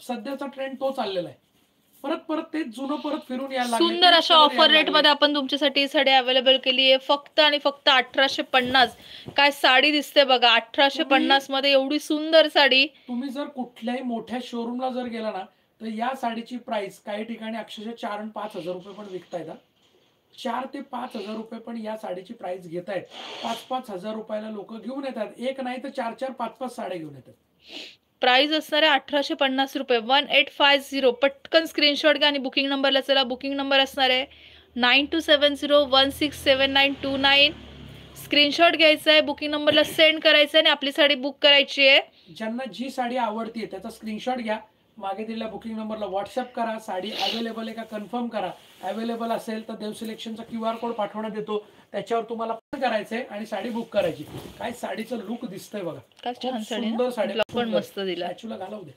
सध्याचा ट्रेंड तो चाललेला आहे. परत परत तेच जुनं परत फिरून यायला लागले. सुंदर अशा ऑफर रेट मध्ये आपण तुमच्यासाठी साडी अवेलेबल केली आहे फक्त आणि फक्त 1850. काय साडी दिसते बघा, 1850 मध्ये एवढी सुंदर साडी. तुम्ही जर कुठल्याही मोठ्या शोरूमला जर गेला ना तर या साडीची प्राइस काही ठिकाणी अक्षरशः 4 आणि 5 हजार रुपये पण विकतायत. 4 ते 5 हजार रुपये पण या साडीची प्राइस घेतायत. 5-5 हजार रुपयाला लोक घेऊन येतात. एक नाही तर 4-4, 5-5 साड्या घेऊन येतात. प्राइस असणार आहे 1850 रुपये. 1850. पटकन स्क्रीनशॉट घ्या आणि बुकिंग नंबरला चला. बुकिंग नंबर असणार आहे 9270167929. स्क्रीनशॉट घ्यायचा आहे, बुकिंग नंबरला सेंड करायचं आहे आणि आपली साडी बुक करायची आहे. ज्यांना जी साडी आवडतीये त्याचा स्क्रीनशॉट घ्या, मागे दिलेल्या बुकिंग नंबरला व्हॉट्सअप करा. साडी अवेलेबल आहे का कन्फर्म करा. अवेलेबल असेल तर देव सिलेक्शनचा QR कोड पाठवण्यात येतो, त्याच्यावर तुम्हाला करायचंय आणि साडी बुक करायची. काय साडीचं लुक दिसतंय बघा, काय छान साडी, सुंदर साडी पण मस्त दिला. ऍक्च्युअली घालवू दे.